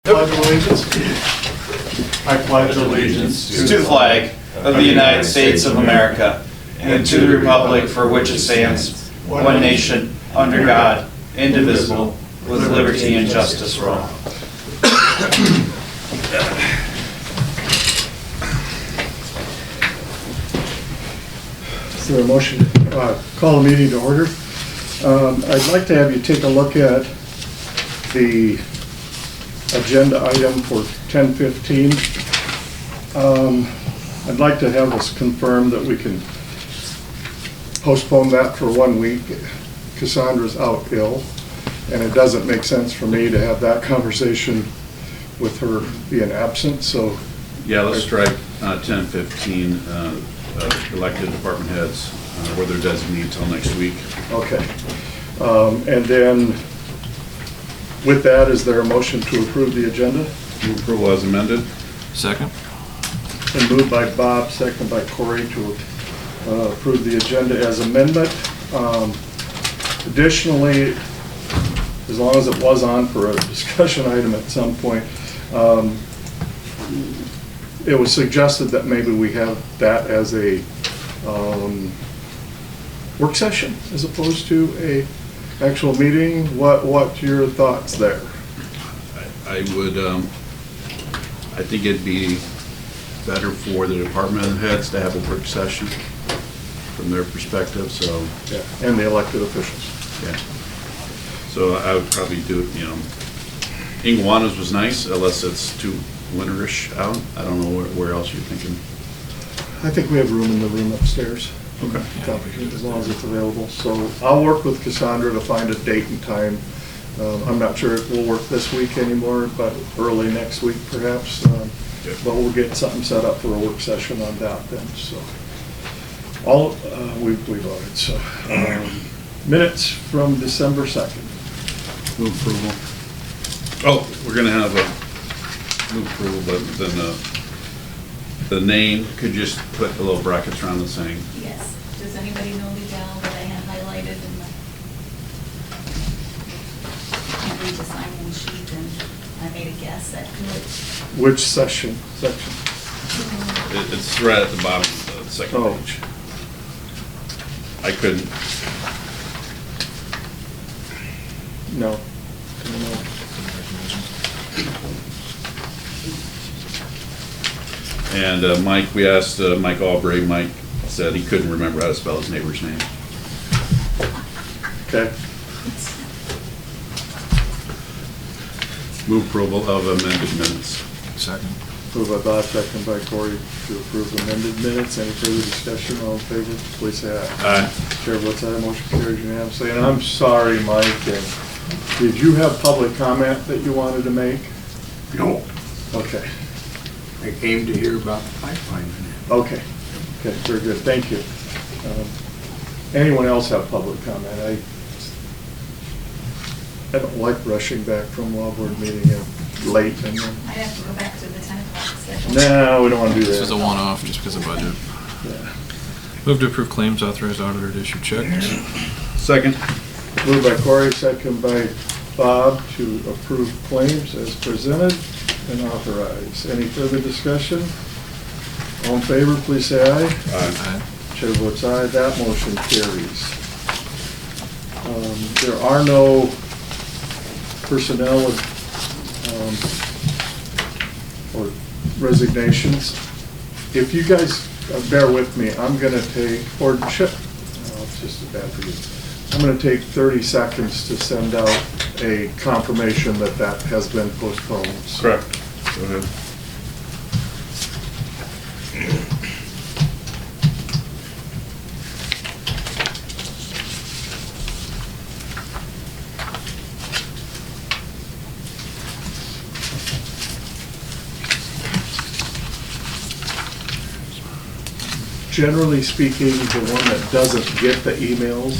Pledge allegiance. I pledge allegiance to the flag of the United States of America and to the republic for which it stands, one nation, under God, indivisible, with liberty and justice for all. Is there a motion to call the meeting to order? I'd like to have you take a look at the agenda item for 10:15. I'd like to have us confirm that we can postpone that for 1 week. Cassandra's out ill, and it doesn't make sense for me to have that conversation with her being absent, so. Yeah, let's strike 10:15, elected department heads, where they're designated till next week. Okay. And then, with that, is there a motion to approve the agenda? Move approval as amended. Second. And moved by Bob, second by Corey to approve the agenda as amendment. Additionally, as long as it was on for a discussion item at some point, it was suggested that maybe we have that as a work session as opposed to a actual meeting. What's your thoughts there? I would, I think it'd be better for the department heads to have a work session from their perspective, so. Yeah, and the elected officials. Yeah. So I would probably do it, Iguanas was nice, unless it's too winterish out. I don't know where else you're thinking. I think we have room in the room upstairs. Okay. As long as it's available. So I'll work with Cassandra to find a date and time. I'm not sure if we'll work this week anymore, but early next week perhaps. But we'll get something set up for a work session on that then, so. We voted, so. Minutes from December 2nd. Move approval. Oh, we're gonna have a move approval, but then the name, could you just put the little brackets around the saying? Yes. Does anybody know the gal that I had highlighted in the, can't read the sign-in sheet, and I made a guess at who Which section? It's right at the bottom of the second Oh. page. I couldn't. No. And Mike, we asked Mike Albury. Mike said he couldn't remember how to spell his neighbor's name. Okay. Move approval of amended minutes. Second. Moved by Bob, second by Corey to approve amended minutes. Any further discussion? All in favor, please say aye. Aye. Chair votes aye, motion carries unanimously. And I'm sorry, Mike, did you have public comment that you wanted to make? No, Okay, I came to hear about the pipeline. okay, very good, thank you. Anyone else have public comment? I don't like rushing back from law board meeting late and then, I'd have to go back to the 10 o'clock schedule. no, we don't want to do that. This is a one-off just because of budget. Yeah. Move to approve claims, authorize auditor to issue checks. Second. Moved by Corey, second by Bob to approve claims as presented and authorize. Any further discussion? All in favor, please say aye. Aye. Chair votes aye, that motion carries. There are no personnel or resignations. If you guys bear with me, I'm gonna take, or Chip, no, it's just bad for you. I'm gonna take 30 seconds to send out a confirmation that that has been postponed. Correct. Go ahead. Generally speaking, the one that doesn't get the emails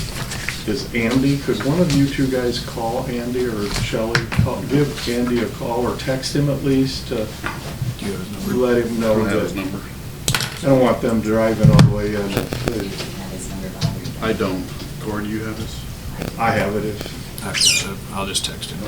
is Andy. Could one of you two guys call Andy or Shelley? Give Andy a call or text him at least to Do you have his number? let him I know don't have his that. number. I don't want them driving all the way in. Do you have his number, Bob? I don't. Corey, do you have his? I have it if, Actually, I'll just text him.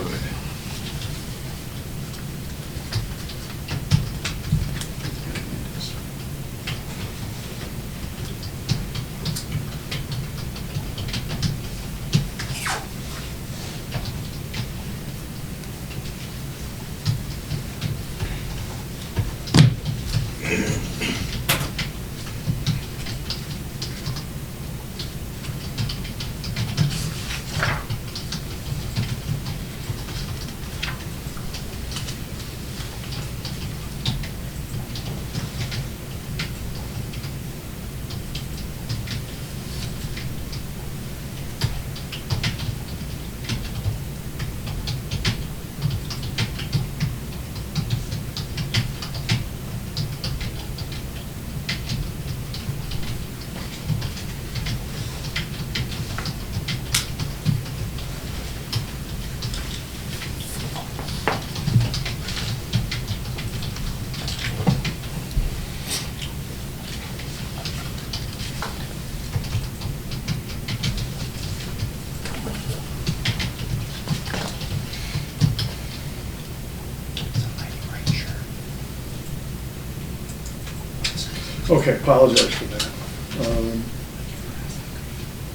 Okay, apologize for that.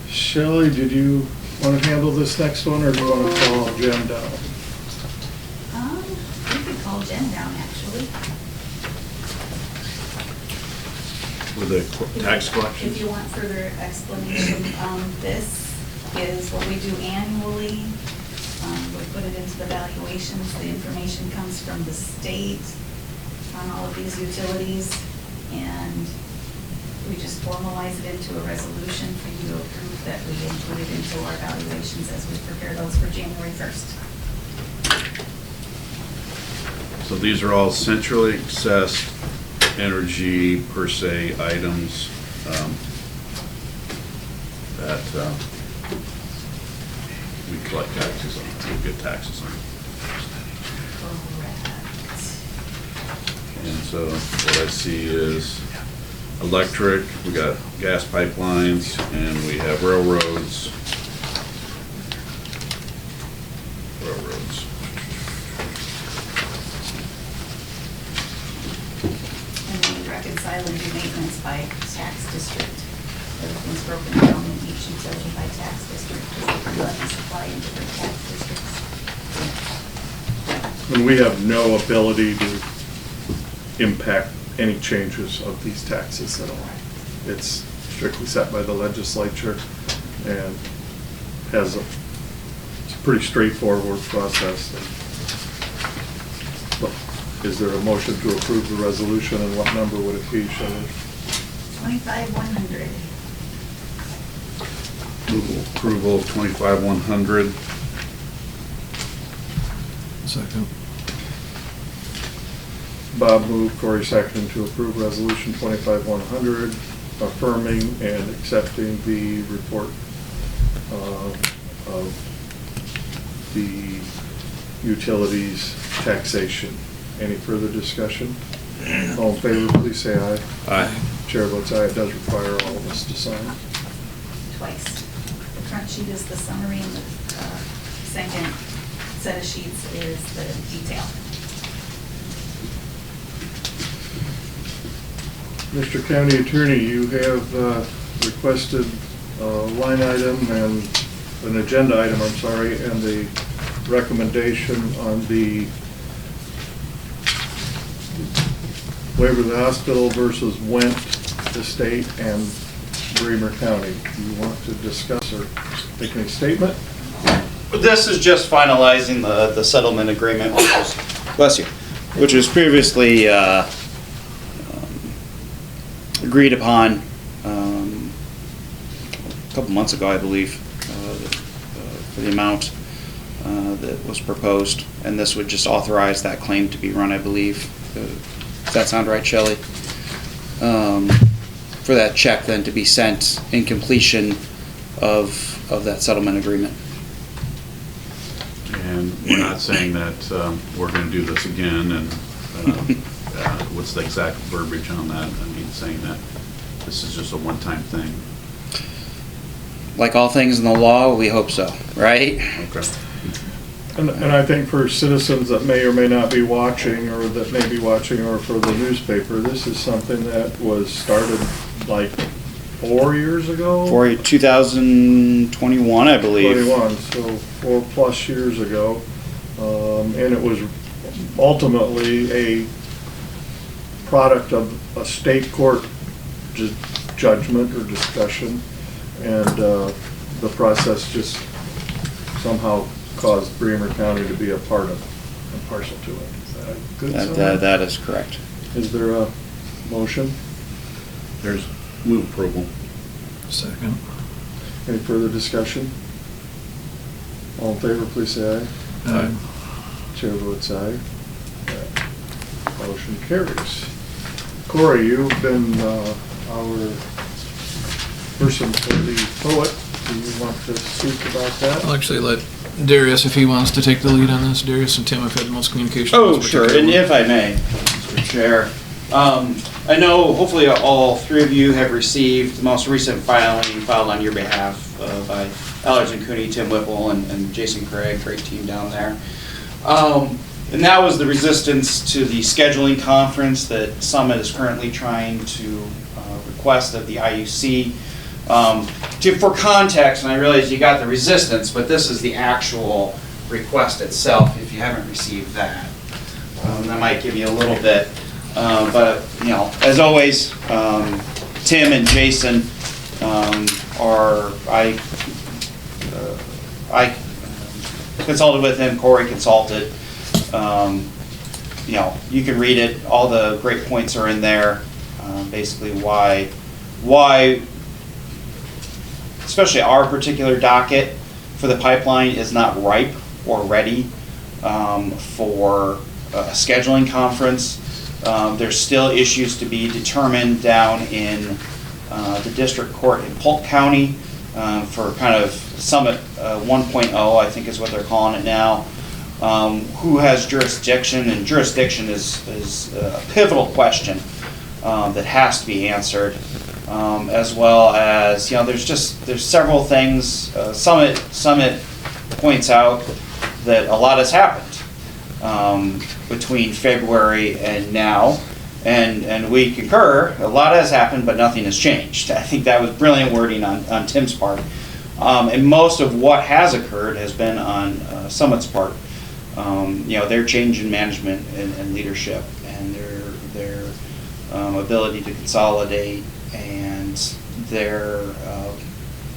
Shelley, did you want to handle this next one, or do you want to call Jen down? You could call Jen down, actually. With the tax collection? If you want further explanation, this is what we do annually. We put it into the valuations. The information comes from the state on all of these utilities, and we just formalize it into a resolution for you to approve that we include it into our valuations as we prepare those for January 1st. So these are all centrally assessed energy per se items that we collect taxes on, we get taxes on. Correct. And so what I see is electric, we got gas pipelines, and we have railroads. Railroads. And then we reconcile and do maintenance by tax district. Everything's broken down in each utility by tax district, because they levy supply in different tax districts. And we have no ability to impact any changes of these taxes at all. It's strictly set by the legislature and has it's a pretty straightforward process. But is there a motion to approve the resolution, and what number would it be, Shelley? 25,100. Approval of 25,100. Second. Bob moved, Corey seconded to approve resolution 25-100, affirming and accepting the report of the utilities taxation. Any further discussion? All in favor, please say aye. Aye. Chair votes aye. It does require all of us to sign. Twice. The front sheet is the summary, and the second set of sheets is the detail. Mr. County Attorney, you have requested a line item and an agenda item, I'm sorry, and the recommendation on the waiver of the hospital versus Went Estate and Bremer County. Do you want to discuss or make any statement? This is just finalizing the settlement agreement, which was, bless you, which was previously agreed upon a couple months ago, I believe, for the amount that was proposed. And this would just authorize that claim to be run, I believe. Does that sound right, Shelley? For that check then to be sent in completion of that settlement agreement. And we're not saying that we're going to do this again, and what's the exact verbiage on that? I mean, saying that this is just a one-time thing. Like all things in the law, we hope so, right? Okay. And I think for citizens that may or may not be watching, or that may be watching, or for the newspaper, this is something that was started like 4 years ago? For 2021, I believe. 21, so 4+ years ago. And it was ultimately a product of a state court judgment or discussion, and the process just somehow caused Bremer County to be a part of and parcel to it. Is that a good summary? That is correct. Is there a motion? There's move approval. Second. Any further discussion? All in favor, please say aye. Aye. Chair votes aye. Motion carries. Corey, you've been our person for the poet. Do you want to speak about that? I'll actually let Darius, if he wants to take the lead on this. Darius and Tim have had the most communication. on Oh, this sure, particular and one. if I may, Mr. Chair, I know hopefully all three of you have received the most recent filing filed on your behalf by Allers and Cooney, Tim Whipple, and Jason Craig, great team down there. And that was the resistance to the scheduling conference that Summit is currently trying to request of the IUC. For context, and I realize you got the resistance, but this is the actual request itself, if you haven't received that. That might give you a little bit, but, you know, as always, Tim and Jason I consulted with him, Corey consulted. You know, you can read it, all the great points are in there, basically why, especially our particular docket for the pipeline is not ripe or ready for a scheduling conference. There's still issues to be determined down in the district court in Polk County for kind of Summit 1.0, I think is what they're calling it now. Who has jurisdiction, and jurisdiction is a pivotal question that has to be answered, as well as, you know, there's several things. Summit points out that a lot has happened between February and now, and we concur, a lot has happened, but nothing has changed. I think that was brilliant wording on Tim's part, and most of what has occurred has been on Summit's part. You know, their change in management and leadership, and their ability to consolidate, and their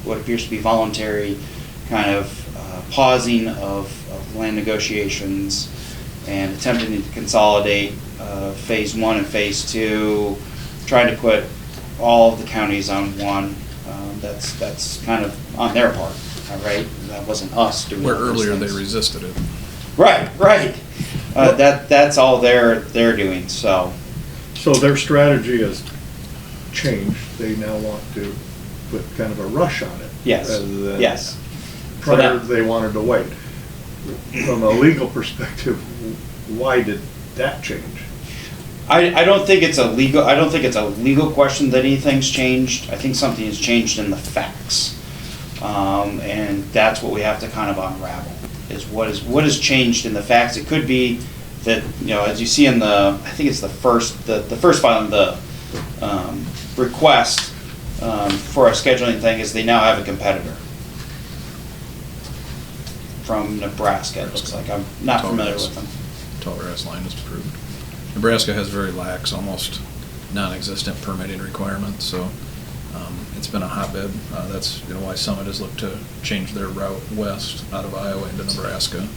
what appears to be voluntary kind of pausing of land negotiations and attempting to consolidate phase 1 and phase 2, trying to put all of the counties on one. That's kind of on their part, all right? That wasn't us doing Where all those earlier they things. resisted it. Right. That's all they're doing, so. So their strategy has changed. They now want to put kind of a rush on it. Yes, rather than yes. Prior, So now- they wanted to wait. From a legal perspective, why did that change? I don't think it's a legal question that anything's changed. I think something has changed in the facts. And that's what we have to kind of unravel, is what has changed in the facts. It could be that, you know, as you see in I think it's the first filing, the request for a scheduling thing is they now have a competitor from Nebraska, it looks like. I'm not familiar with them. Tallgrass line is approved. Nebraska has very lax, almost non-existent permitting requirements, so it's been a hotbed. That's, you know, why Summit has looked to change their route west out of Iowa into Nebraska,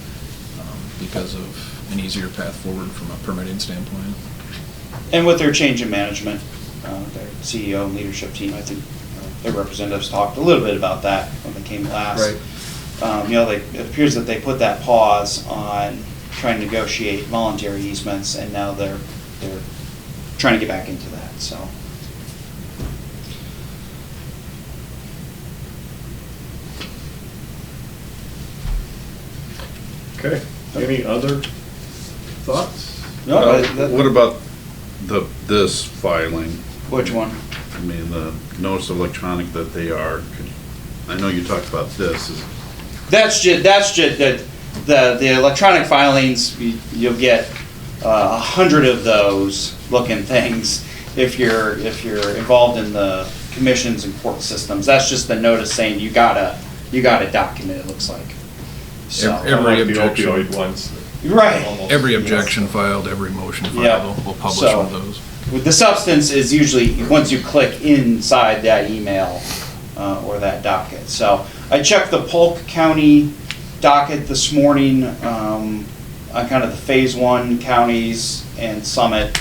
because of an easier path forward from a permitting standpoint. And with their change in management, their CEO and leadership team, I think their representatives talked a little bit about that when they came last. Right. You know, it appears that they put that pause on trying to negotiate voluntary easements, and now they're trying to get back into that, so. Okay, any other thoughts? No, What about this filing? which one? I mean, the notice of electronic that they are, I know you talked about this, That's just the electronic filings. You'll get 100 of those looking things if you're involved in the commissions and court systems. That's just the notice saying you gotta document. It looks like. So Every Like the objection, opioid ones. right. Almost- every objection filed, every motion Yeah. filed, we'll publish So- one of those. the substance is usually, once you click inside that email or that docket. So I checked the Polk County docket this morning on kind of the Phase 1 counties and Summit,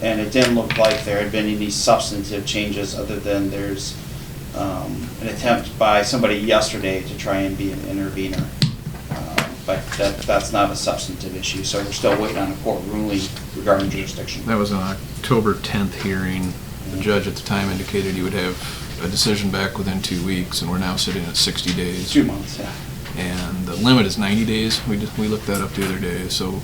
and it didn't look like there had been any substantive changes other than there's an attempt by somebody yesterday to try and be an intervener. But that's not a substantive issue, so we're still waiting on a court ruling regarding jurisdiction. That was an October 10th hearing. The judge at the time indicated he would have a decision back within 2 weeks, and we're now sitting at 60 days. 2 months, yeah. And the limit is 90 days. We looked that up the other day, so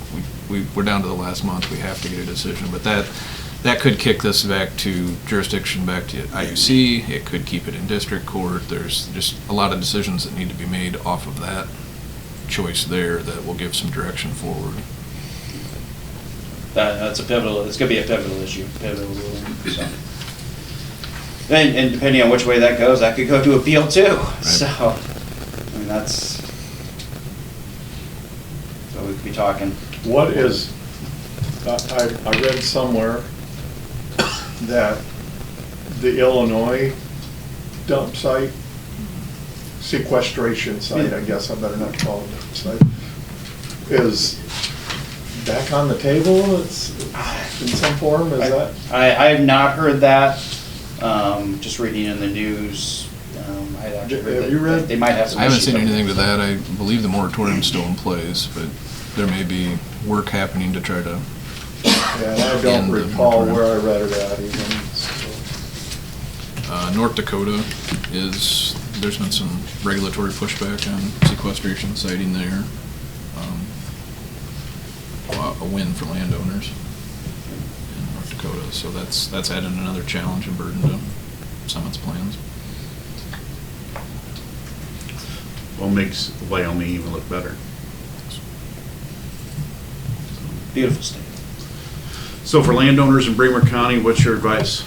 we're down to the last month. We have to get a decision, but that could kick this back to jurisdiction, back to IUC. It could keep it in district court. There's just a lot of decisions that need to be made off of that choice there that will give some direction forward. It's going to be a pivotal issue, pivotal ruling, so. And depending on which way that goes, that could go to appeal too, so, I mean, that's, so we could be talking. What is, I read somewhere that the Illinois dump site, sequestration site, I guess I better not call it dump site, is back on the table? It's in some form, is that? I have not heard that, just reading in the news. I had actually heard Have you read? that they might have some I haven't issues seen up anything to there. that. I believe the moratorium's still in place, but there may be work happening to try to. Yeah, and I don't And the recall moratorium. where I read it at even. So. North Dakota there's been some regulatory pushback on sequestration siting there. A win for landowners in North Dakota, so that's added another challenge and burden to Summit's plans. Well, makes Wyoming even look better. Beautiful state. So for landowners in Bremer County, what's your advice?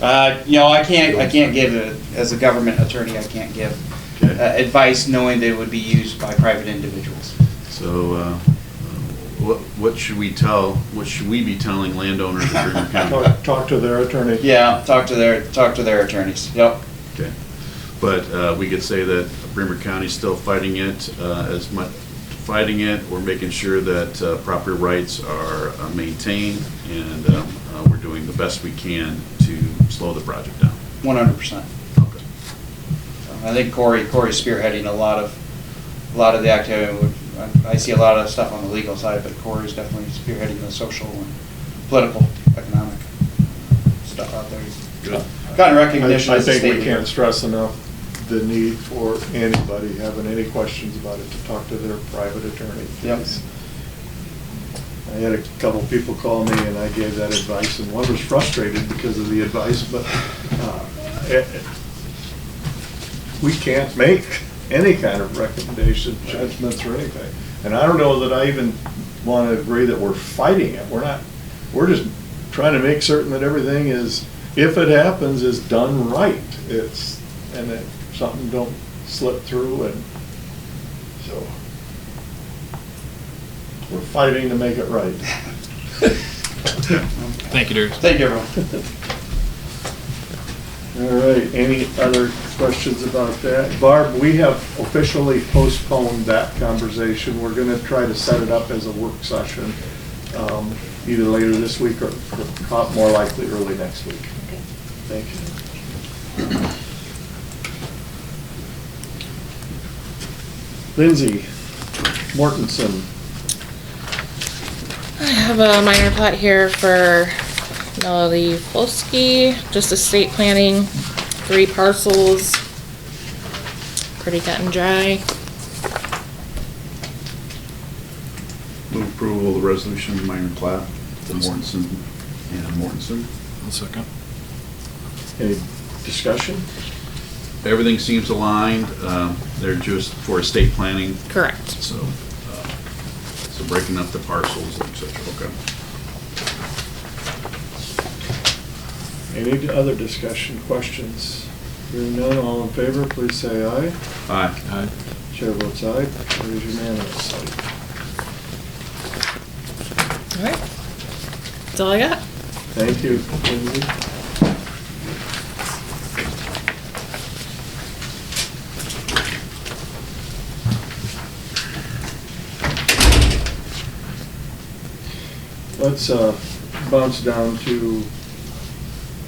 I can't give, as a government attorney, I can't give Okay. advice knowing they would be used by private individuals. So, what should we be telling landowners in Bremer County? Talk to their attorney. Yeah, talk to their attorneys, yep. Okay. But we could say that Bremer County's still fighting it, we're making sure that property rights are maintained, and we're doing the best we can to slow the project down. 100%. Okay. I think Corey's spearheading a lot of the activity. I see a lot of stuff on the legal side, but Corey's definitely spearheading the social and political, economic stuff out there. Good. Gotten recognition I as a think state we leader. can't stress enough the need for anybody having any questions about it to talk to their private attorney. Yep. I had a couple people call me and I gave that advice, and one was frustrated because of the advice, but we can't make any kind of recommendation, judgments or anything. And I don't know that I even want to agree that we're fighting it. We're just trying to make certain that everything is, if it happens, is done right. And that something don't slip through, and so we're fighting to make it right. Thank you, Darius. Thank you, everyone. All right, any other questions about that? Barb, we have officially postponed that conversation. We're gonna try to set it up as a work session, either later this week or more likely early next week. Okay. Thank you. Lindsay Mortensen. I have a minor plot here for Melody Polsky, just estate planning, 3 parcels, pretty cut and dry. Move approval of the resolution, minor plat, to Mortensen and Mortensen. One second. Any discussion? Everything seems aligned, they're just for estate planning, Correct. so breaking up the parcels, et cetera, okay. Any other discussion, questions? Hearing none, all in favor, please say aye. Aye. Aye. Chair votes aye, it is unanimous. All right. That's all I got. Thank you, Lindsay. Let's bounce down to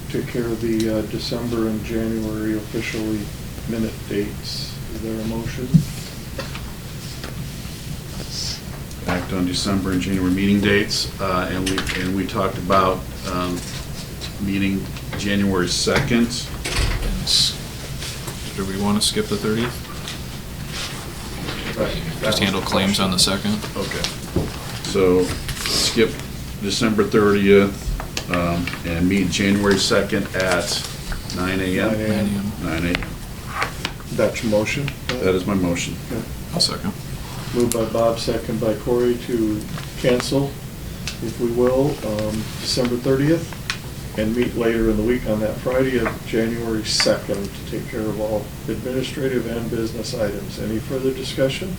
take care of the December and January officially minute dates. Is there a motion? Act on December and January meeting dates, and we talked about meeting January 2nd. Do we want to skip the 30th? Right, that Just handle was the claims on the question. 2nd? Okay. So skip December 30th and meet January 2nd at 9 a.m. 9 a.m. 9 a.m. That's your motion? That is my motion. Okay. I'll second. Moved by Bob, second by Corey to cancel, if we will, December 30th, and meet later in the week on that Friday of January 2nd to take care of all administrative and business items. Any further discussion?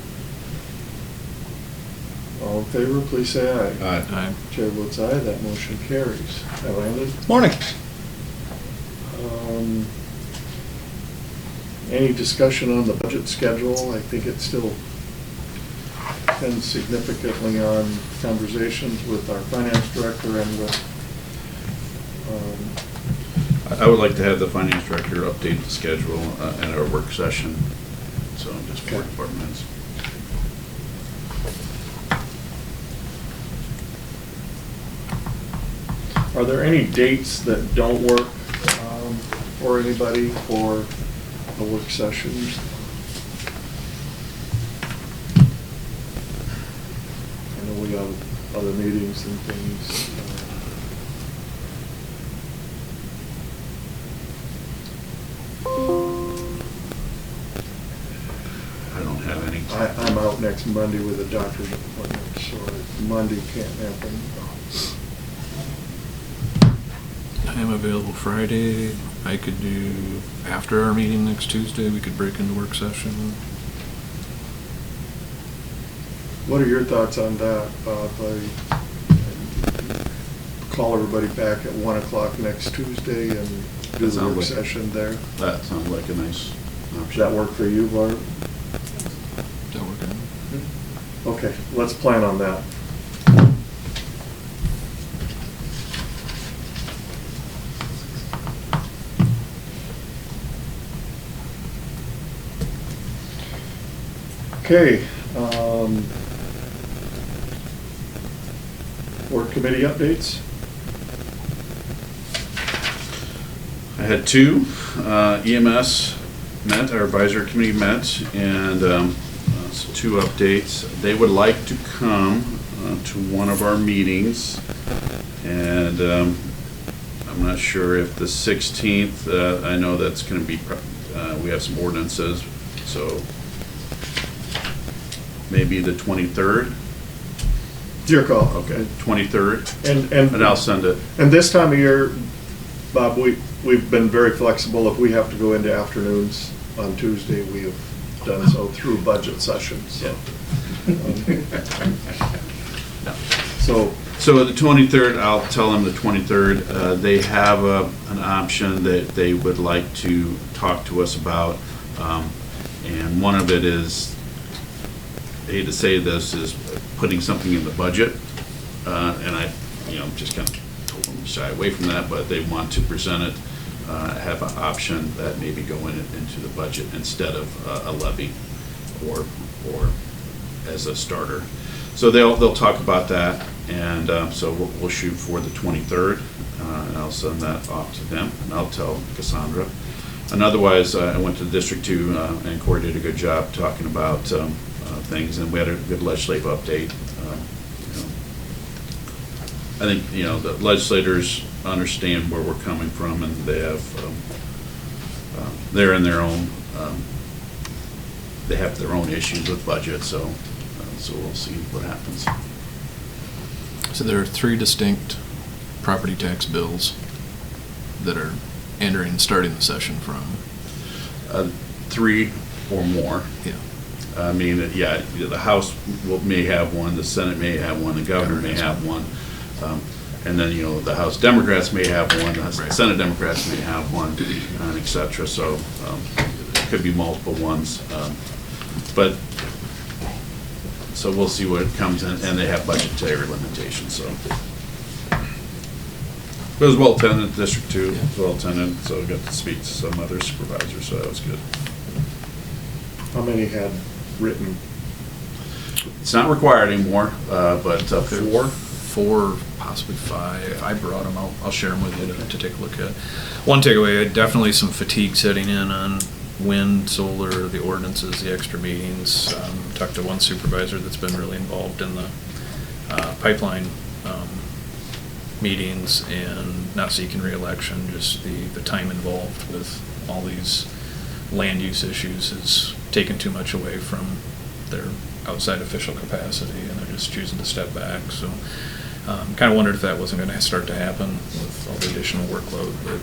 All in favor, please say aye. Aye. Aye. Chair votes aye, that motion carries. Landon? Morning. Any discussion on the budget schedule? I think it still depends significantly on conversations with our finance director and with, I would like to have the finance director update the schedule at our work session, so just 4 Okay. departments. are there any dates that don't work for anybody for a work session? I know we have other meetings and things. I don't have any. I'm out next Monday with a doctor's appointment, so Monday can't happen. I am available Friday. I could do after our meeting next Tuesday. We could break into work session. What are your thoughts on that, Bob? Call everybody back at 1 o'clock next Tuesday and do That the sounds work like- session there. That sounds like a nice Does option. that work for you, Barb? Does that work out? Okay, let's plan on that. Okay, board committee updates? I had 2. EMS met, our advisory committee met, and so 2 updates. They would like to come to one of our meetings, and I'm not sure if the 16th, I know that's going to be, we have some ordinances, so maybe the 23rd? Your call. Okay, 23rd, And and I'll send it. And this time of year, Bob, we've been very flexible. If we have to go into afternoons on Tuesday, we have done so through budget sessions, so. So the 23rd, I'll tell them the 23rd, they have an option that they would like to talk to us about. And one of it is, I hate to say this, is putting something in the budget. And I, just kind of told them to shy away from that, but they want to present it, have an option that maybe go into the budget instead of a levy or as a starter. So they'll talk about that, and so we'll shoot for the 23rd, and I'll send that off to them, and I'll tell Cassandra. And otherwise, I went to District 2, and Corey did a good job talking about things, and we had a good legislative update. I think, the legislators understand where we're coming from, and they have, they're in their own, they have their own issues with budget, so we'll see what happens. So there are 3 distinct property tax bills that are starting the session from. 3 or more. Yeah. I mean, the House may have one, the Senate may have one, the governor may have one. And then, the House Democrats may have one, the Senate Democrats may have one, and et cetera. So it could be multiple ones. So we'll see what comes in, and they have budgetary limitations, so. It was well attended, District 2 was well attended, so I got to speak to some other supervisors, so that was good. How many had written? It's not required anymore, but up there. 4, possibly 5. I brought them. I'll share them with you to take a look at. One takeaway, definitely some fatigue setting in on wind, solar, the ordinances, the extra meetings. Talked to one supervisor that's been really involved in the pipeline meetings and not seeking re-election, just the time involved with all these land use issues has taken too much away from their outside official capacity, and they're just choosing to step back. So kind of wondered if that wasn't going to start to happen with all the additional workload, but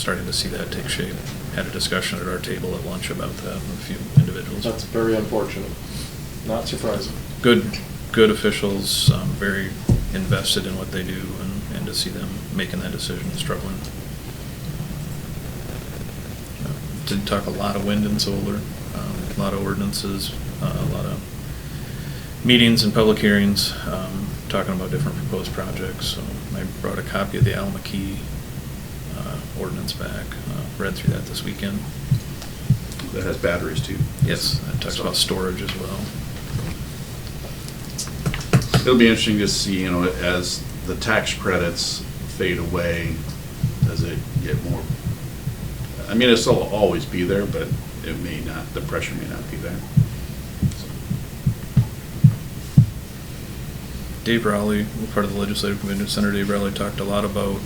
starting to see that take shape. Had a discussion at our table at lunch about that with a few individuals. That's very unfortunate. Not surprising. Good officials, very invested in what they do, and to see them making that decision, struggling. Did talk a lot of wind and solar, a lot of ordinances, a lot of meetings and public hearings, talking about different proposed projects. So I brought a copy of the Al McKee ordinance back, read through that this weekend. That has batteries too. Yes, that talks about storage as well. It'll be interesting to see, as the tax credits fade away, does it get more? I mean, it'll always be there, but it may not, the pressure may not be there. Dave Rowley, part of the Legislative Convention, Senator Dave Rowley talked a lot about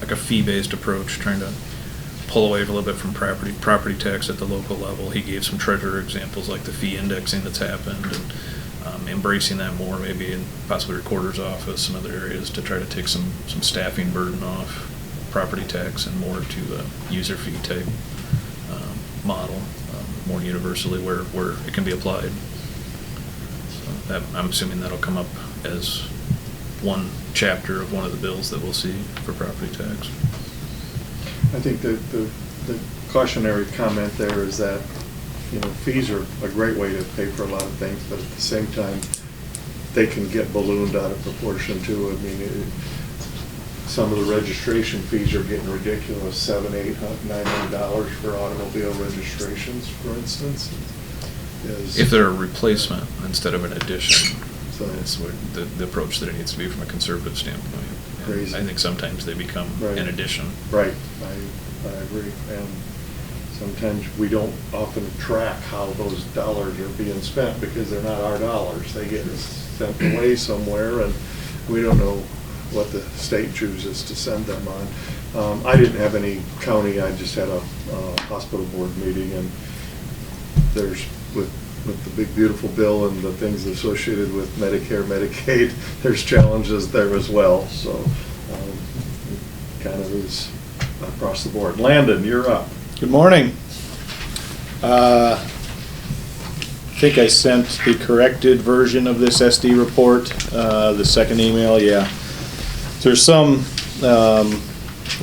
like a fee-based approach, trying to pull away a little bit from property tax at the local level. He gave some treasurer examples like the fee indexing that's happened, and embracing that more maybe in possibly recorder's office and other areas to try to take some staffing burden off property tax and more to a user fee type model, more universally where it can be applied. So I'm assuming that'll come up as one chapter of one of the bills that we'll see for property tax. I think the cautionary comment there is that, fees are a great way to pay for a lot of things, but at the same time, they can get ballooned out of proportion too. I mean, some of the registration fees are getting ridiculous, $700, $800, $900 for automobile registrations, for instance. If they're a replacement instead of an addition, So that's what the approach that it needs to be from a conservative standpoint. And Crazy. I think sometimes they become Right. an addition. Right, I agree. And sometimes we don't often track how those dollars are being spent because they're not our dollars. They get sent away somewhere, and we don't know what the state chooses to send them on. I didn't have any county, I just had a hospital board meeting, and there's, with the big beautiful bill and the things associated with Medicare, Medicaid, there's challenges there as well. So kind of is across the board. Landon, you're up. Good morning. I think I sent the corrected version of this SD report, the second email, yeah. There's some,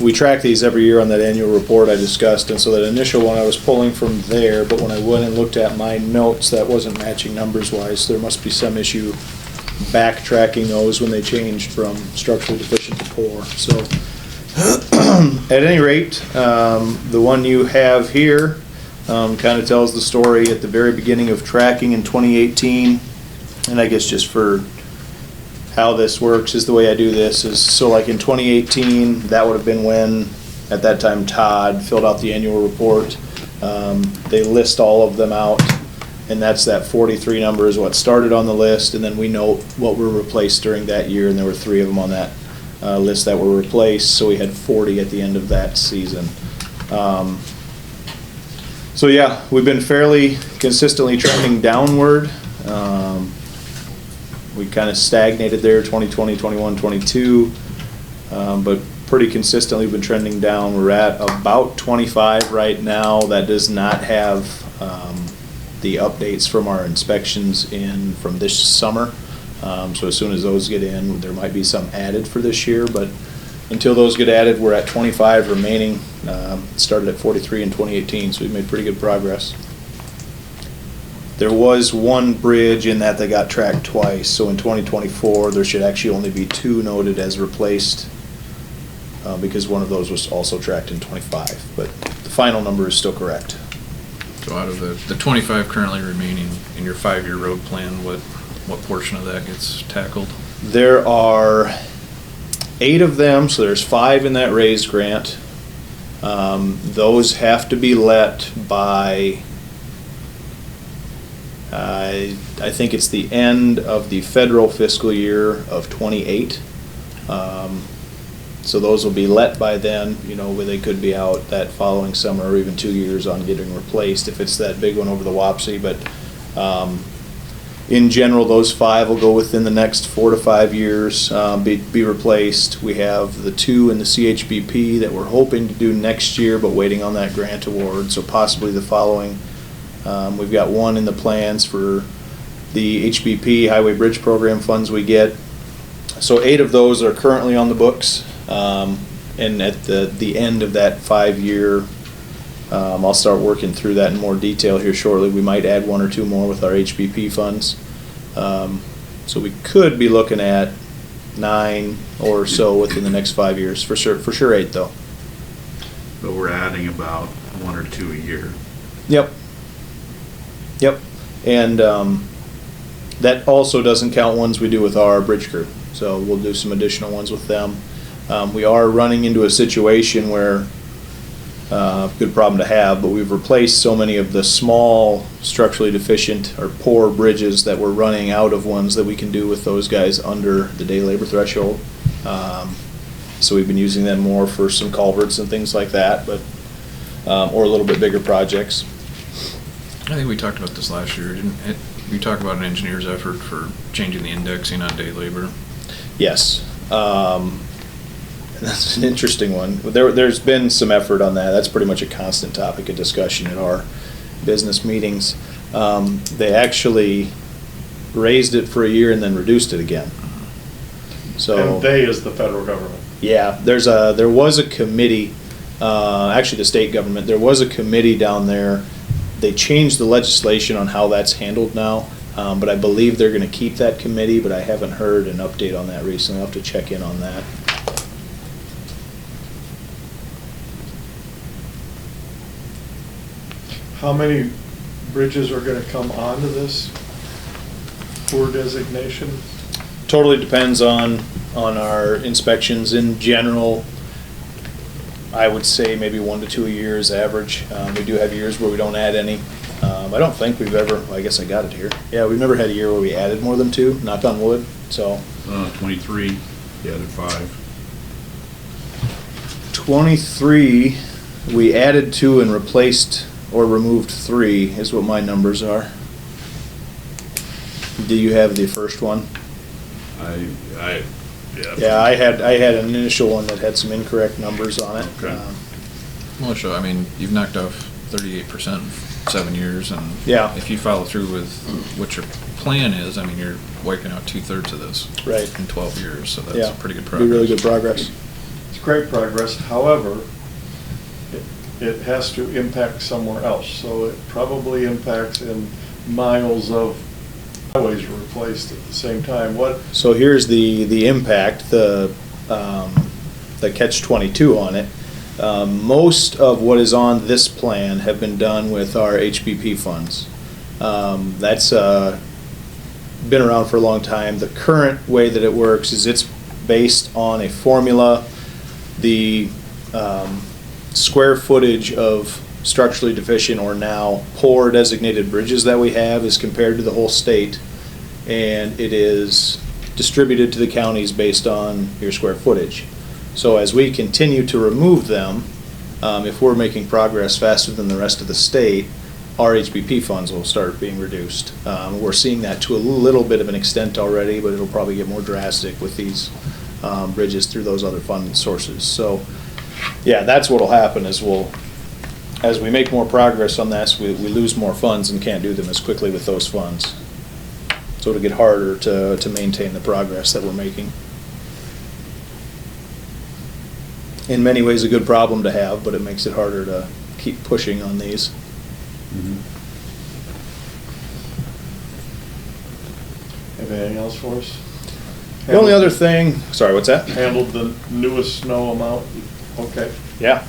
we track these every year on that annual report I discussed, and so that initial one I was pulling from there, but when I went and looked at my notes, that wasn't matching numbers-wise. There must be some issue backtracking those when they changed from structurally deficient to poor. So at any rate, the one you have here kind of tells the story at the very beginning of tracking in 2018, and I guess just for how this works is the way I do this is, so like in 2018, that would have been when, at that time, Todd filled out the annual report. They list all of them out, and that's that 43 number is what started on the list, and then we note what were replaced during that year, and there were 3 of them on that list that were replaced, so we had 40 at the end of that season. So yeah, we've been fairly consistently trending downward. We kind of stagnated there 2020, 21, 22, but pretty consistently we've been trending down. We're at about 25 right now. That does not have the updates from our inspections from this summer. So as soon as those get in, there might be some added for this year, but until those get added, we're at 25 remaining. Started at 43 in 2018, so we've made pretty good progress. There was one bridge in that got tracked twice, so in 2024, there should actually only be 2 noted as replaced, because one of those was also tracked in 25, but the final number is still correct. So out of the 25 currently remaining in your 5-year road plan, what portion of that gets tackled? There are 8 of them, so there's 5 in that raised grant. Those have to be let by, I think it's the end of the federal fiscal year of '28. So those will be let by then, where they could be out that following summer or even 2 years on getting replaced if it's that big one over the Wapsie. But in general, those 5 will go within the next 4 to 5 years, be replaced. We have the 2 in the CHBP that we're hoping to do next year, but waiting on that grant award, so possibly the following. We've got 1 in the plans for the HBP Highway Bridge Program funds we get. So 8 of those are currently on the books, and at the end of that 5-year, I'll start working through that in more detail here shortly. We might add 1 or 2 more with our HBP funds. So we could be looking at 9 or so within the next 5 years, for sure 8 though. But we're adding about 1 or 2 a year. Yep. And that also doesn't count ones we do with our bridge crew. So we'll do some additional ones with them. We are running into a situation where, good problem to have, but we've replaced so many of the small structurally deficient or poor bridges that we're running out of ones that we can do with those guys under the day labor threshold. So we've been using them more for some culverts and things like that, but or a little bit bigger projects. I think we talked about this last year, didn't it? You talked about an engineer's effort for changing the indexing on day labor. Yes. That's an interesting one. There's been some effort on that. That's pretty much a constant topic of discussion at our business meetings. They actually raised it for a year and then reduced it again. So And they is the federal government. yeah, there was a committee, actually the state government, there was a committee down there. They changed the legislation on how that's handled now, but I believe they're gonna keep that committee, but I haven't heard an update on that recently. I'll have to check in on that. How many bridges are gonna come onto this poor designation? Totally depends on our inspections. In general, I would say maybe 1 to 2 a year is average. We do have years where we don't add any. I don't think we've ever, I guess I got it here. Yeah, we've never had a year where we added more than 2, knock on wood, so. 23, the other 5. 23, we added 2 and replaced or removed 3 is what my numbers are. Do you have the first one? Yeah, I had an initial one that had some incorrect numbers on it. Okay. Well, sure, I mean, you've knocked off 38% in 7 years, and Yeah. if you follow through with what your plan is, I mean, you're wiping out 2/3 of this Right. in 12 years, so Yeah, that's pretty good be progress. really good progress. It's great progress, however, it has to impact somewhere else, so it probably impacts in miles of highways replaced at the same time. What, So here's the impact, the catch-22 on it. Most of what is on this plan have been done with our HBP funds. That's been around for a long time. The current way that it works is it's based on a formula. The square footage of structurally deficient or now poor designated bridges that we have is compared to the whole state, and it is distributed to the counties based on your square footage. So as we continue to remove them, if we're making progress faster than the rest of the state, our HBP funds will start being reduced. We're seeing that to a little bit of an extent already, but it'll probably get more drastic with these bridges through those other funding sources. So, yeah, that's what'll happen is as we make more progress on this, we lose more funds and can't do them as quickly with those funds. So it'll get harder to maintain the progress that we're making. In many ways, a good problem to have, but it makes it harder to keep pushing on these. Have anything else for us? The only other thing, sorry, what's that? Handled the newest snow amount, okay. Yeah,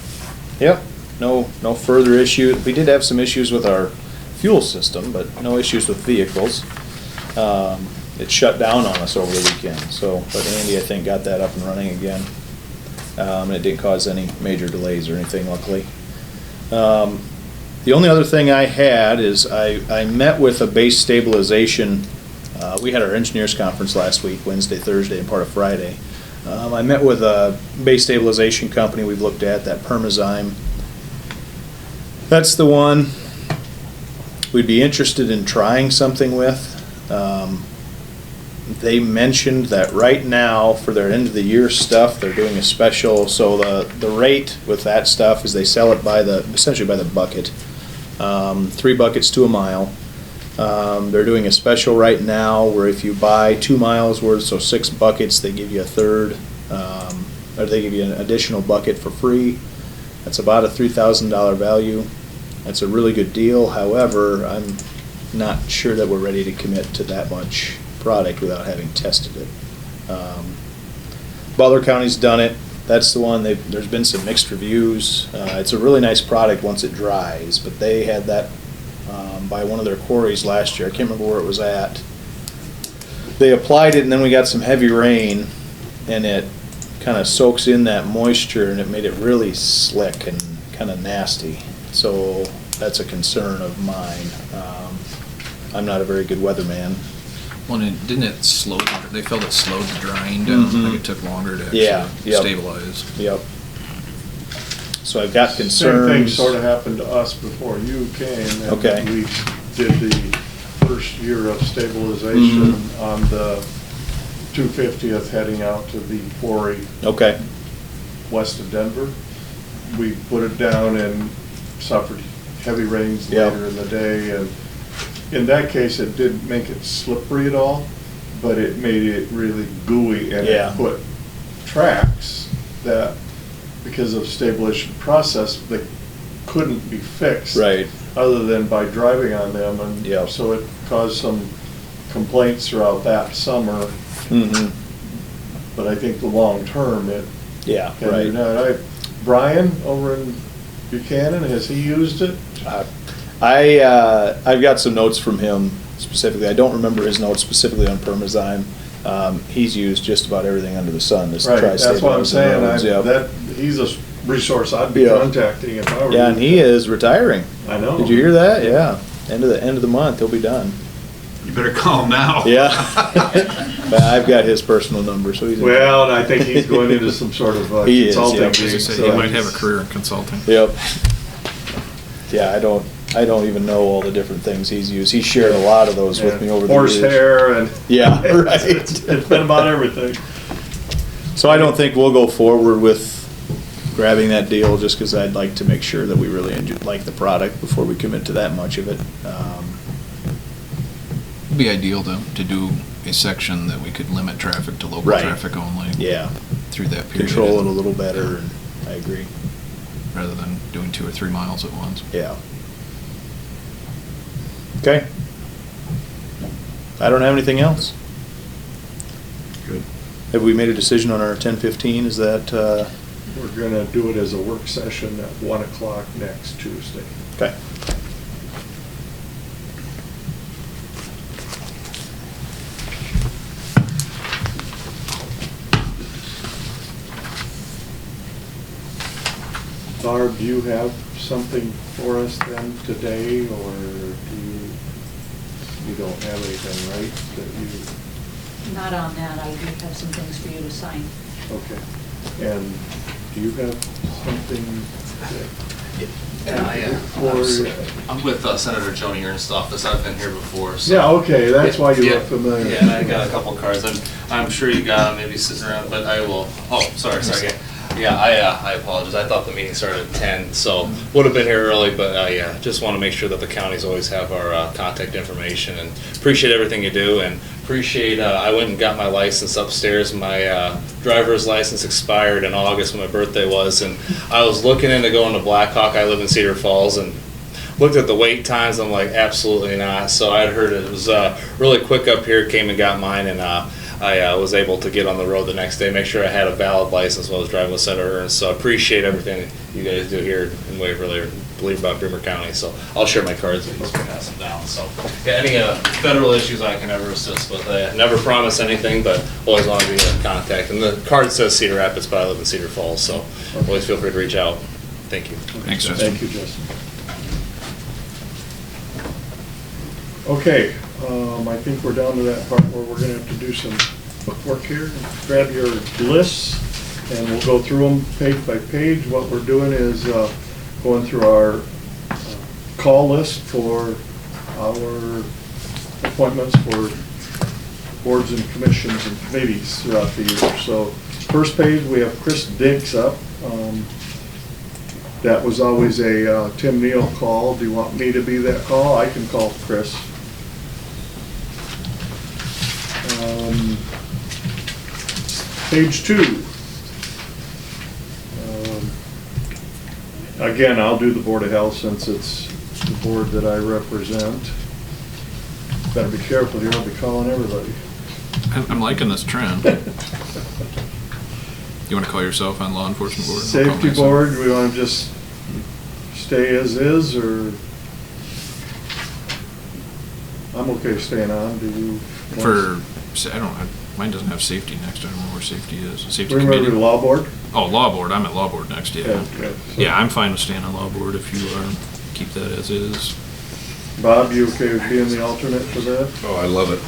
yep, no further issue. We did have some issues with our fuel system, but no issues with vehicles. It shut down on us over the weekend, so, but Andy, I think, got that up and running again. And it didn't cause any major delays or anything, luckily. The only other thing I had is I met with a base stabilization. We had our engineers conference last week, Wednesday, Thursday, and part of Friday. I met with a base stabilization company we've looked at, that Permazyme. That's the one we'd be interested in trying something with. They mentioned that right now, for their end of the year stuff, they're doing a special. So the rate with that stuff is they sell it by essentially by the bucket. 3 buckets to a mile. They're doing a special right now where if you buy 2 miles worth, so 6 buckets, they give you a third, or they give you an additional bucket for free. That's about a $3,000 value. That's a really good deal. However, I'm not sure that we're ready to commit to that much product without having tested it. Butler County's done it. That's the one. There's been some mixed reviews. It's a really nice product once it dries, but they had that by one of their quarries last year. I can't remember where it was at. They applied it, and then we got some heavy rain, and it kind of soaks in that moisture, and it made it really slick and kind of nasty. So that's a concern of mine. I'm not a very good weatherman. Well, and didn't it slow, they felt it slowed the drying down, Mhm. like it took longer to Yeah, actually yep. stabilize. Yep. So I've got Same concerns. thing sort of happened to us before you came. And Okay. we did the first year of stabilization Mhm. on the 250th heading out to the quarry Okay. west of Denver. We put it down and suffered heavy rains Yeah. later in the day, and in that case, it didn't make it slippery at all, but it made it really gooey, and Yeah. it put tracks that, because of stabilization process, they couldn't be fixed. Right. Other than by driving on them, and Yep. so it caused some complaints throughout that summer, Mm-hmm. but I think the long term, it Yeah, can right. do that. Brian over in Buchanan, has he used it? I've got some notes from him specifically. I don't remember his notes specifically on Permazyme. He's used just about everything under the sun. This Right, tri-state that's what I'm roads and saying, roads, yep. he's a resource I'd be Yeah. contacting if I were. Yeah, and he is retiring. I know. Did you hear that? Yeah. End of the month, he'll be done. You better call him now. Yeah. But I've got his personal number, so he's. Well, and I think he's going into some sort of He is, consulting yeah. As I gig, said, so he might have a he's- career in consulting. Yep. Yeah, I don't even know all the different things he's used. He shared a lot of those with me over the years. Horsehair and. Yeah, right. It's been about everything. So I don't think we'll go forward with grabbing that deal, just because I'd like to make sure that we really like the product before we commit to that much of it. It'd be ideal to do a section that we could limit traffic to local Right. traffic only. Yeah, Through that period. control it a little better, and I agree. Rather than doing 2 or 3 miles at once. Yeah. Okay. I don't have anything else. Good. Have we made a decision on our 10:15? Is that, We're gonna do it as a work session at 1 o'clock next Tuesday. okay. Barb, do you have something for us then today, or you don't have anything, right? That you, Not on that, I do have some things for you to sign. okay. And do you have something I'm with Senator Joni Ernst's office. I've been here before. So. Yeah, okay, that's why you Yeah. look familiar. Yeah, and I got a couple of cards. I'm sure you got them maybe sitting around, but I will. Oh, sorry. Yeah, I apologize. I thought the meeting started at 10, so would have been here early, but yeah, just want to make sure that the counties always have our contact information, and appreciate everything you do, and appreciate, I went and got my license upstairs. My driver's license expired in August when my birthday was, and I was looking into going to Blackhawk. I live in Cedar Falls, and looked at the wait times. I'm like, absolutely not. So I'd heard it was really quick up here, came and got mine, and I was able to get on the road the next day, make sure I had a valid license while I was driving with Senator Ernst. So I appreciate everything you guys do here in Waverly, or believe about Bremer County. So I'll share my cards with you, so you can pass them down. So yeah, any federal issues I can ever assist with. I never promise anything, but always want to be in contact. And the card says Cedar Rapids, but I live in Cedar Falls, so always feel free to reach out. Thank you. Thanks, Justin. Thank you, Justin. Okay, I think we're down to that part where we're gonna have to do some bookwork here. Grab your lists, and we'll go through them page by page. What we're doing is going through our call list for our appointments for boards and commissions and committees throughout the year. So, first page, we have Chris Diggs up. That was always a Tim Neal call. Do you want me to be that call? I can call Chris. Page 2. Again, I'll do the Board of Health since it's the board that I represent. Better be careful here, I'll be calling everybody. I'm liking this trend. You want to call yourself on law enforcement board? I'll call Safety myself. board, do we want to just stay as is, or? I'm okay staying on, do you? want- Mine doesn't have safety next. I don't know where safety is. Safety Remember committee? the law board? Oh, law board. I'm at law board next, yeah. Okay, so- Yeah, I'm fine with staying on law board if you are. Keep that as is. Bob, you okay with being the alternate for that? Oh, I love it.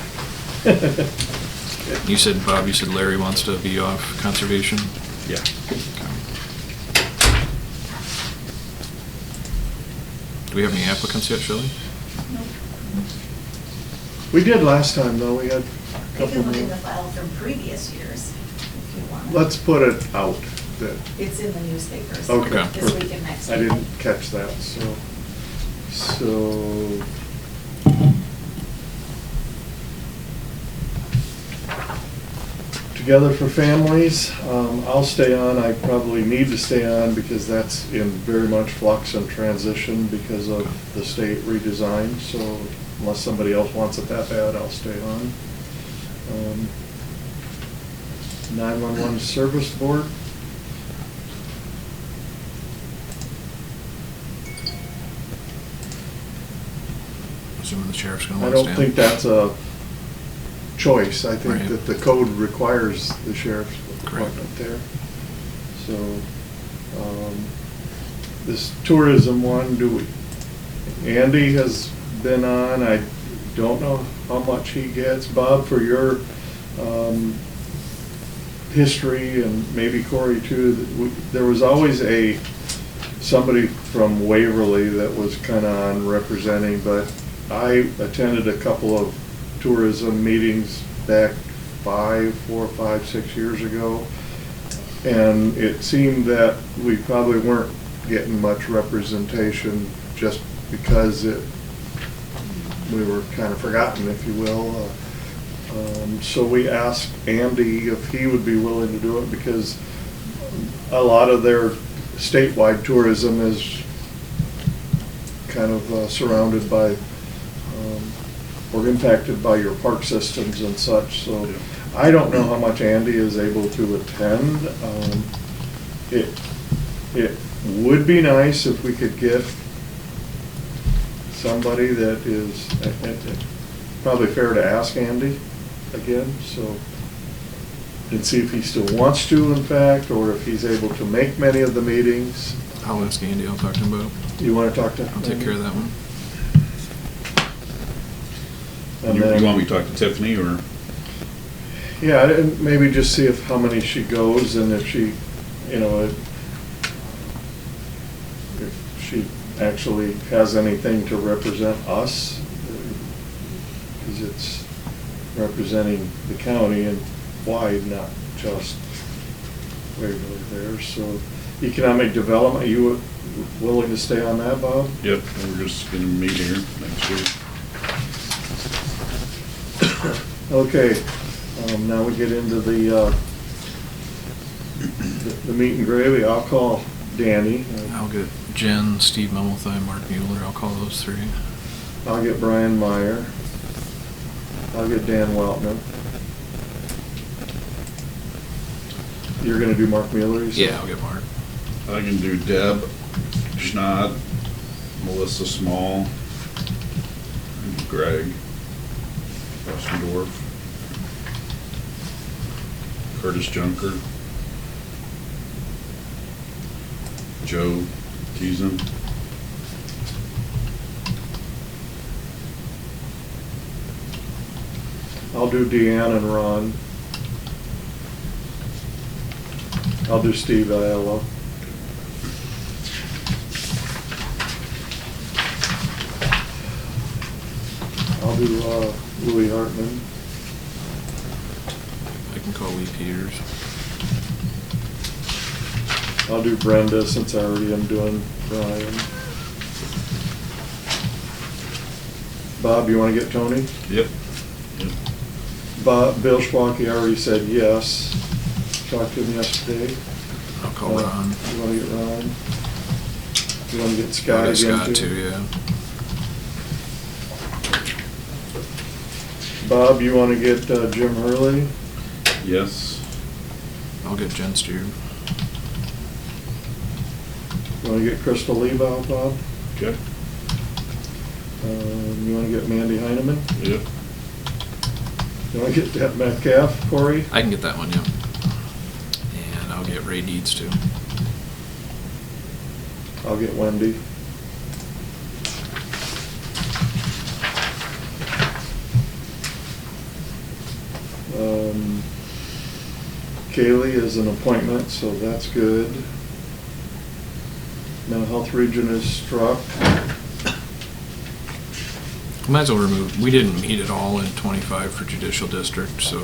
You said, Bob, you said Larry wants to be off conservation? Yeah. Do we have any applicants yet, Shelley? We did last time, though, we had a They couple can look in the more. file from previous years if you want. Let's put it out, that, It's in the newspapers. okay. This week and next I week. didn't catch that, so. Together for Families, I'll stay on. I probably need to stay on because that's in very much flux and transition because of the state redesign. So unless somebody else wants it that bad, I'll stay on. 911 Service Board. Assuming the sheriff's gonna I want to don't stay on. think that's a choice. I think Right. that the code requires the sheriff's Correct. appointment there. So, this tourism one, Andy has been on. I don't know how much he gets. Bob, for your history, and maybe Corey too, there was always somebody from Waverly that was kind of on representing, but I attended a couple of tourism meetings back 4, 5, 6 years ago, and it seemed that we probably weren't getting much representation just because we were kind of forgotten, if you will. So we asked Andy if he would be willing to do it because a lot of their statewide tourism is kind of surrounded by or impacted by your park systems and such. So I don't know how much Andy is able to attend. It would be nice if we could get somebody that is, probably fair to ask Andy again, so, and see if he still wants to, in fact, or if he's able to make many of the meetings. I'll ask Andy, I'll talk to him about it. You want to talk to him? I'll take care of that one. And You then- want me to talk to Tiffany, or? Yeah, and maybe just see how many she goes, and if she, if she actually has anything to represent us, because it's representing the county and wide, not just Waverly there, so economic development, you willing to stay on that, Bob? Yep, we're just gonna meet here next week. Okay, now we get into the meat and gravy. I'll call Danny. I'll get Jen, Steve Melmothai, Mark Mueller, I'll call those three. I'll get Brian Meyer. I'll get Dan Weltman. You're gonna do Mark Mueller, you said? Yeah, I'll get Mark. I can do Deb Schnod, Melissa Small, and Greg Westendorf, Curtis Junker, Joe Teason. I'll do Deanne and Ron. I'll do Steve Aiello. I'll do Louis Hartman. I can call Lee Peters. I'll do Brenda since I already am doing Brian. Bob, you want to get Tony? Yep. Yep. Bill Schwanke already said yes. Talked to him yesterday. I'll call Ron. You want to get Ron? You want to get I'll Scott get again Scott too, yeah. Bob, you want to get Jim Hurley? Yes. I'll get Jen Steer. You want to get Crystal Lebow, Bob? Okay. You want to get Mandy Heineman? Yep. You want to get Deb Metcalf, Corey? I can get that one, yeah. And I'll get Ray Deeds too. I'll get Wendy. Kaylee is an appointment, so that's good. Mental health region is struck. Might as well remove, we didn't meet at all in 25 for judicial district, so,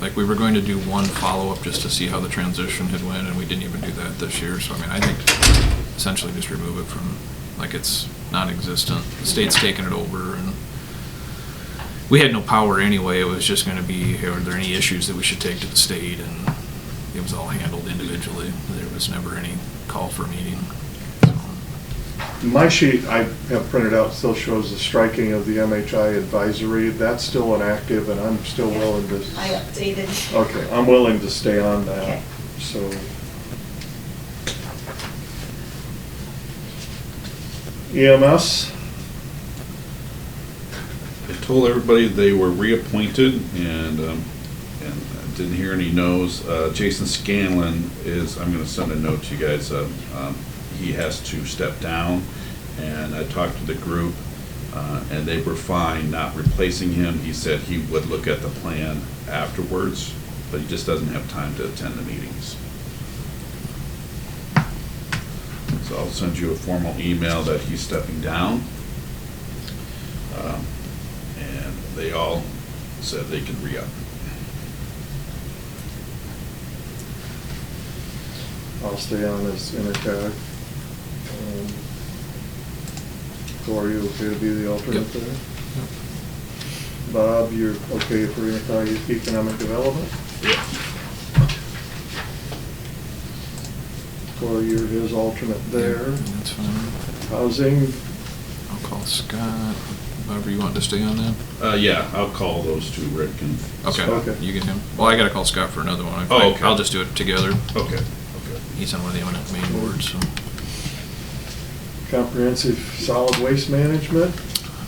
like, we were going to do one follow-up just to see how the transition had went, and we didn't even do that this year, so I mean, I think essentially just remove it from, like, it's non-existent. The state's taken it over, and we had no power anyway. It was just gonna be, hey, are there any issues that we should take to the state, and it was all handled individually. There was never any call for a meeting. My sheet I have printed out still shows the striking of the MHI advisory. That's still inactive, and I'm still willing to. I updated. Okay, I'm willing to stay on that, Okay. so. EMS, I told everybody they were reappointed and I didn't hear any no's. Jason Scanlon is, I'm gonna send a note to you guys. He has to step down, and I talked to the group, and they were fine not replacing him. He said he would look at the plan afterwards, but he just doesn't have time to attend the meetings. So I'll send you a formal email that he's stepping down. And they all said they could re-up. I'll stay on as intercog. Corey, you okay to be the alternate Yep. there? Bob, you're okay for intercog economic development? Yep. Corey, you're his alternate there. That's fine. Housing, I'll call Scott, whoever you want to stay on that. Yeah, I'll call those two, Rick and. Okay, Okay. you get him. Well, I gotta call Scott for another one. Oh, okay. I'll just do it together. Okay, okay. He's on one of the eminent main boards, so. comprehensive solid waste management.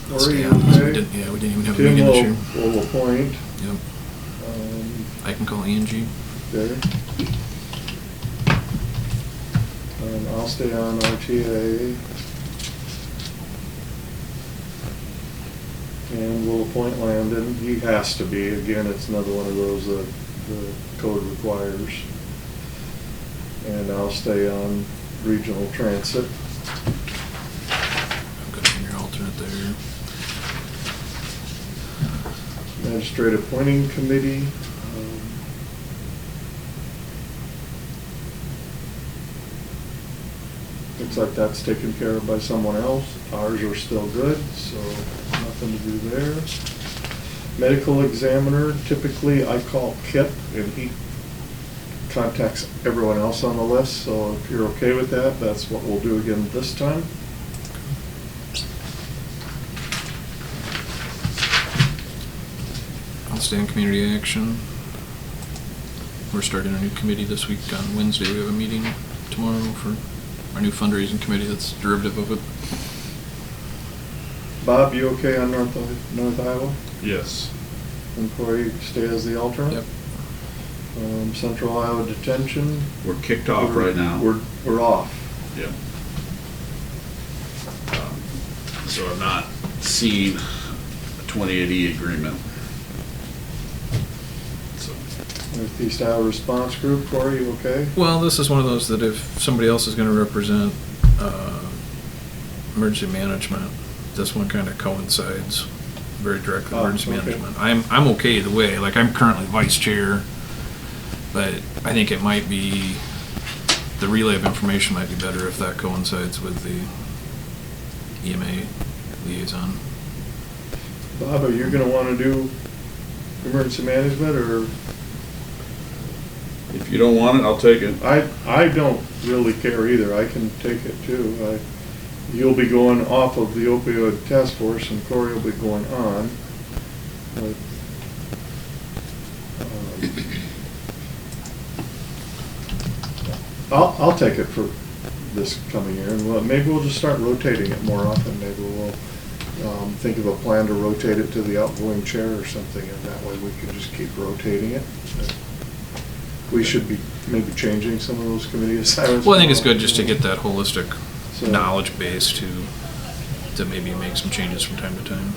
Corey, you Yeah, we okay? didn't even have a Tim meeting this year. will appoint. Yep. Um, I can call Angie. There. I'll stay on RTA. And we'll appoint Landon. He has to be. Again, it's another one of those that the code requires. And I'll stay on regional transit. I'm gonna be your alternate there. Magistrate appointing committee. Looks like that's taken care of by someone else. Ours are still good, so nothing to do there. Medical examiner, typically I call Kip and he contacts everyone else on the list, so if you're okay with that, that's what we'll do again this time. Outstanding community action. We're starting a new committee this week on Wednesday. We have a meeting tomorrow for our new fundraising committee that's derivative of it. Bob, you okay on North Iowa? Yes. And Corey, stay as the alternate? Yep. Central Iowa Detention. We're kicked off right now. We're off. Yeah. So I've not seen a 28E agreement. So, Northeast Iowa Response Group, Corey, you okay? Well, this is one of those that if somebody else is going to represent emergency management, this one kind of coincides very directly with emergency okay. management. I'm okay either way. Like, I'm currently vice chair, but I think it might be, the relay of information might be better if that coincides with the EMA liaison. Bob, are you gonna wanna do emergency management, or? if you don't want it, I'll take it. I don't really care either, I can take it too. You'll be going off of the opioid task force and Corey will be going on. But, I'll take it for this coming year, and maybe we'll just start rotating it more often. Maybe we'll think of a plan to rotate it to the outgoing chair or something, and that way we can just keep rotating it. We should be maybe changing some of those committee assignments. Well, I think it's good just to get that holistic So- knowledge base to maybe make some changes from time to time.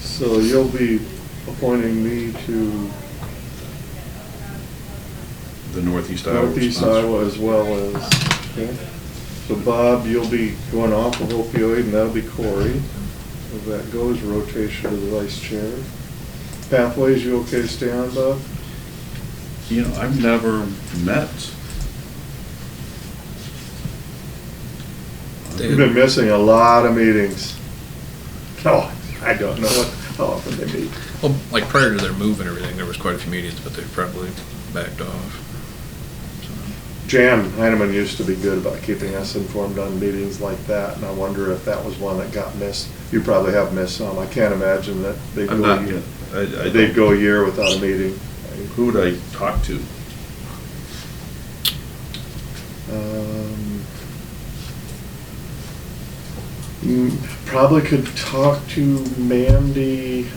So you'll be appointing me to The Northeast Iowa Northeast Response. Iowa as well as, okay. So Bob, you'll be going off of opioid, and that'll be Corey. So that goes, rotation to the vice chair. Pathways, you okay to stay on, Bob? You know, I've never met. You've been missing a lot of meetings. Oh, I don't know how often they meet. Well, like prior to their move and everything, there was quite a few meetings, but they've probably backed off. Jan Heineman used to be good about keeping us informed on meetings like that, and I wonder if that was one that got missed. You probably have missed some. I can't imagine that they'd I'm go not, a year, I they'd don't- go a year without a meeting. Who would I talk to? Probably could talk to Mandy.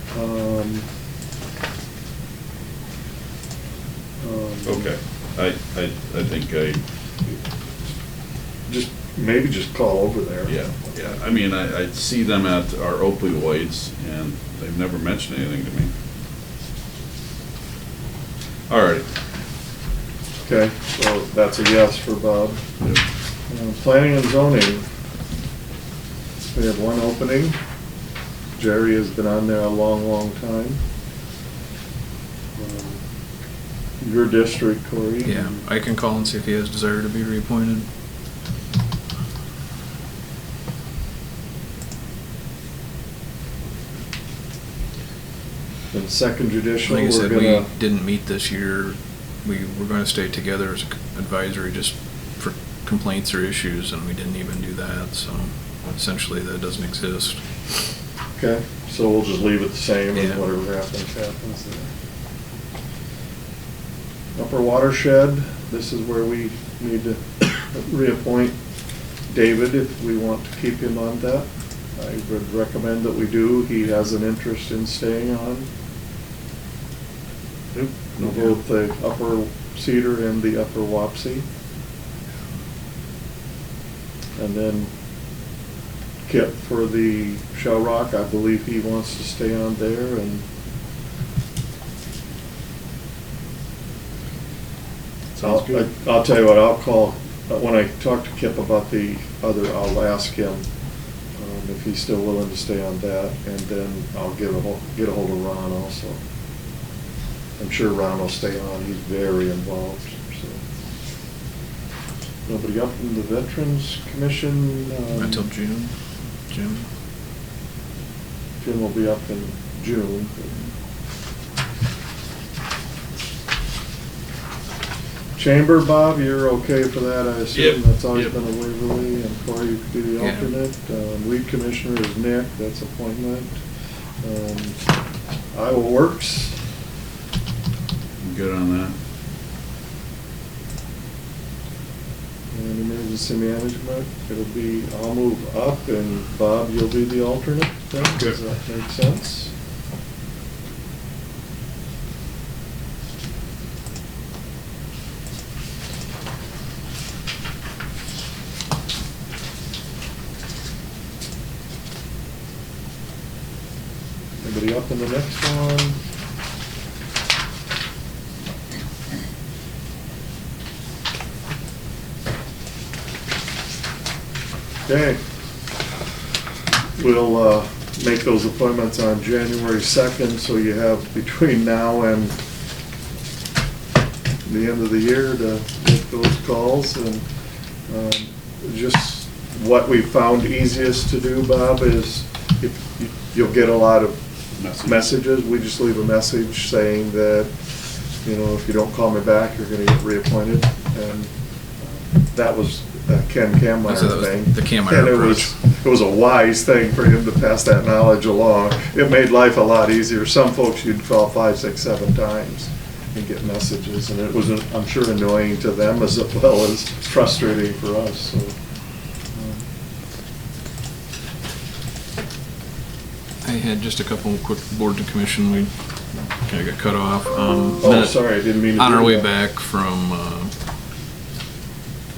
Okay, I think Maybe just call over there. yeah. I mean, I see them at our opioids, and they've never mentioned anything to me. All right. Okay, so that's a yes for Bob. Planning and zoning. We have one opening. Jerry has been on there a long, long time. Your district, Corey. Yeah, I can call and see if he has desire to be reappointed. And second judicial, Like I we're said, gonna, we didn't meet this year. We were going to stay together as an advisory just for complaints or issues, and we didn't even do that, so essentially that doesn't exist. okay, so we'll just leave it the same, and Yeah. whatever happens, happens there. Upper watershed, this is where we need to reappoint David if we want to keep him on that. I would recommend that we do. He has an interest in staying on. Both the upper Cedar and the upper Wapsie. And then Kip for the Shell Rock, I believe he wants to stay on there, and Sounds good. I'll tell you what, I'll call, when I talk to Kip about the other, I'll ask him if he's still willing to stay on that, and then I'll get a hold of Ron also. I'm sure Ron will stay on, he's very involved, so. Nobody up in the Veterans Commission? Until June. Jim will be up in June. Chamber, Bob, you're okay for that, I assume? Yep, That's always yep. been a Waverly, and Corey, you could be the Yeah. alternate. Lead commissioner is Nick, that's appointment. Iowa Works, Good on that. and emergency management, it'll be, I'll move up, and Bob, you'll be the alternate then? Good. Does that make sense? Anybody up in the next one? Okay. We'll make those appointments on January 2nd, so you have between now and the end of the year to make those calls. And just what we found easiest to do, Bob, is if you'll get a lot of messages, we just leave a message saying that, you know, if you don't call me back, you're gonna get reappointed. And that was Ken Kammeyer So that was thing. the Kammeyer And approach. it was a wise thing for him to pass that knowledge along. It made life a lot easier. Some folks you'd call 5, 6, 7 times and get messages, and it was, I'm sure, annoying to them as well as frustrating for us, so. I had just a couple quick board to commission, we kind of got cut off. Oh, sorry, I didn't mean to On do our way that. back from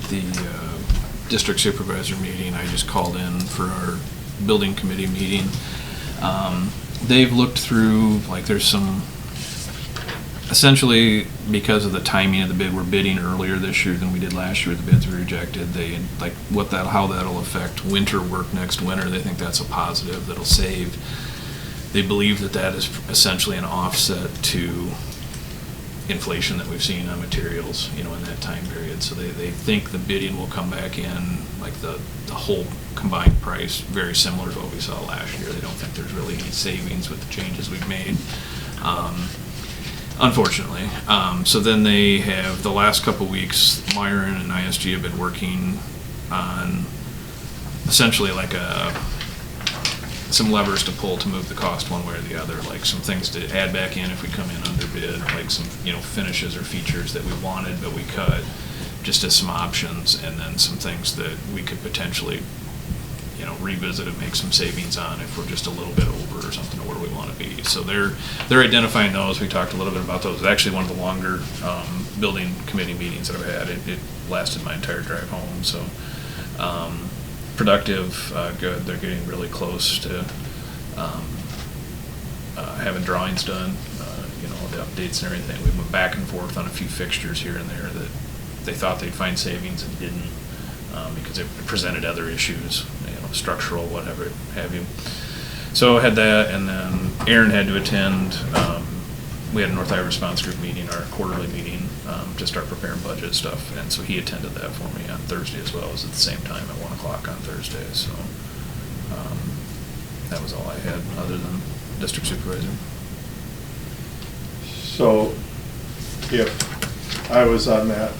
the district supervisor meeting, I just called in for our building committee meeting. They've looked through, like, there's some, essentially, because of the timing of the bid, we're bidding earlier this year than we did last year. The bids were rejected. They, like, how that'll affect winter work next winter, they think that's a positive that'll save. They believe that that is essentially an offset to inflation that we've seen on materials, you know, in that time period. So they think the bidding will come back in, like, the whole combined price, very similar to what we saw last year. They don't think there's really any savings with the changes we've made. Unfortunately. So then they have, the last couple weeks, Myron and ISG have been working on essentially like some levers to pull to move the cost one way or the other, like some things to add back in if we come in under bid, like some, you know, finishes or features that we wanted but we cut, just as some options, and then some things that we could potentially, you know, revisit and make some savings on if we're just a little bit over or something or where we want to be. So they're identifying those. We talked a little bit about those. It's actually one of the longer building committee meetings that I've had. It lasted my entire drive home. So productive, good. They're getting really close to having drawings done, you know, the updates and everything. We went back and forth on a few fixtures here and there that they thought they'd find savings and didn't, because it presented other issues, you know, structural, whatever have you. So I had that, and then Aaron had to attend, we had a North Iowa Response Group meeting, our quarterly meeting, to start preparing budget stuff, and so he attended that for me on Thursday as well. It was at the same time at 1 o'clock on Thursday, so that was all I had other than district supervisor. So if I was on that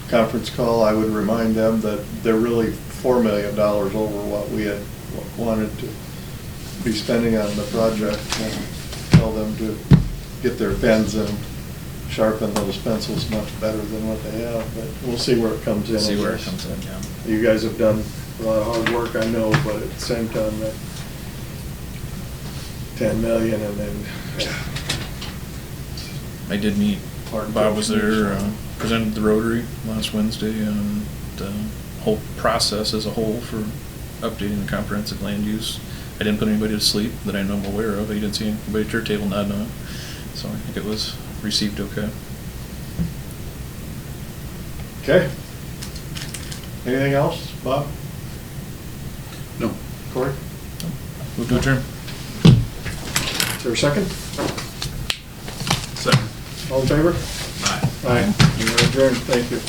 conference call, I would remind them that they're really $4 million over what we had wanted to be spending on the project, and tell them to get their pens and sharpen those pencils much better than what they have, but we'll see where it comes in. See where it comes in, yeah. You guys have done a lot of hard work, I know, but at the same time, that 10 million and then. I did meet, Bob was there, presented the Rotary last Wednesday, and the whole process as a whole for updating the comprehensive land use. I didn't put anybody to sleep that I know I'm aware of. I didn't see anybody at your table nodding on it. So I think it was received okay. Okay. Anything else, Bob? No. Corey? Move to adjourn. Is there a second? Second. All in favor? Aye. Aye. You're adjourned, thank you.